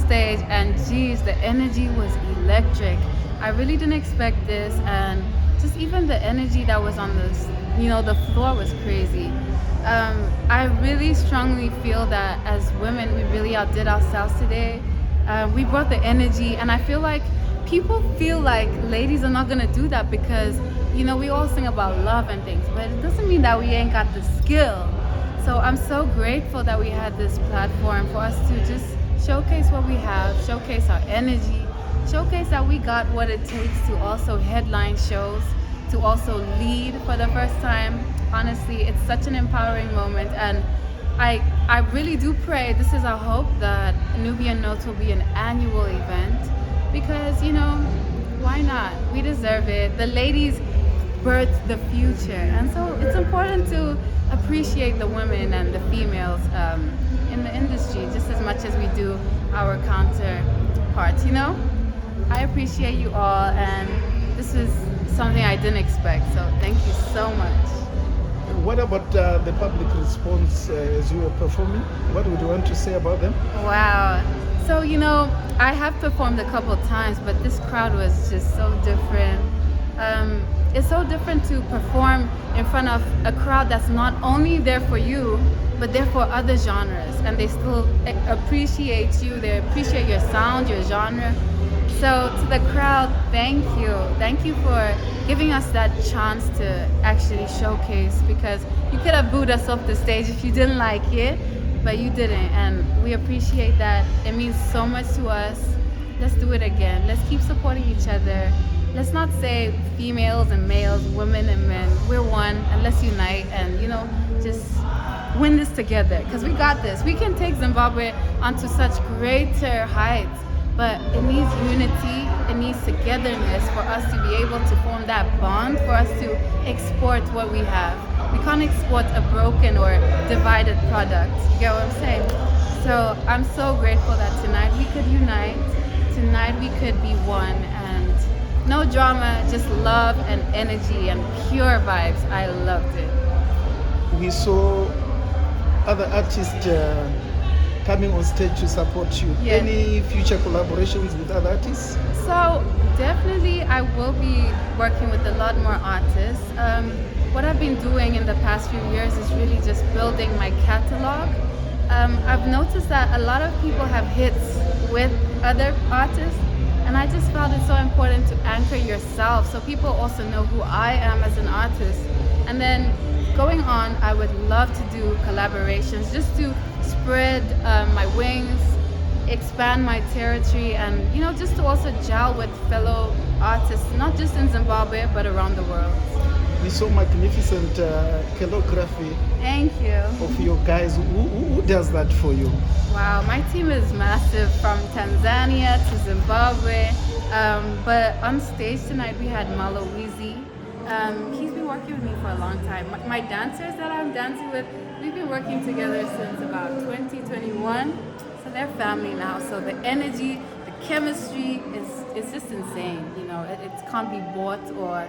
stage, and geez, the energy was electric. I really didn't expect this, and just even the energy that was on the floor was crazy. I really strongly feel that as women, we really outdid ourselves today. We brought the energy, and I feel like people feel like ladies are not gonna do that because we all sing about love and things, but it doesn't mean that we ain't got the skill. So I'm so grateful that we had this platform for us to just showcase what we have, showcase our energy, showcase that we got what it takes to also headline shows, to also lead for the first time. Honestly, it's such an empowering moment, and I really do pray, this is our hope, that Nubian Notes will be an annual event because, why not? We deserve it. The ladies birth the future, and so it's important to appreciate the women and the females in the industry just as much as we do our counterparts. I appreciate you all, and this is something I didn't expect, so thank you so much. What about the public response as you were performing? What would you want to say about them? Wow. So, I have performed a couple times, but this crowd was just so different. It's so different to perform in front of a crowd that's not only there for you, but there for other genres, and they still appreciate you. They appreciate your sound, your genre. So to the crowd, thank you. Thank you for giving us that chance to actually showcase, because you could have booed us off the stage if you didn't like it, but you didn't, and we appreciate that. It means so much to us. Let's do it again. Let's keep supporting each other. Let's not say females and males, women and men. We're one, and let's unite and, just win this together, because we got this. We can take Zimbabwe onto such greater heights, but it needs unity, it needs togetherness for us to be able to form that bond, for us to export what we have. We can't export a broken or divided product. You get what I'm saying? So I'm so grateful that tonight we could unite, tonight we could be one, and no drama, just love and energy and pure vibes. I loved it. We saw other artists coming on stage to support you. Yeah. Any future collaborations with other artists? So definitely I will be working with a lot more artists. What I've been doing in the past few years is really just building my catalog. I've noticed that a lot of people have hits with other artists, and I just felt it so important to anchor yourself so people also know who I am as an artist. And then going on, I would love to do collaborations just to spread my wings, expand my territory, and just to also gel with fellow artists, not just in Zimbabwe but around the world. We saw magnificent calligraphy Thank you. of your guys. Who does that for you? Wow, my team is massive, from Tanzania to Zimbabwe. But on stage tonight we had Malowizi. He's been working with me for a long time. My dancers that I'm dancing with, we've been working together since about 2021. So they're family now. So the energy, the chemistry is just insane. It can't be bought or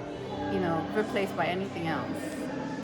replaced by anything else.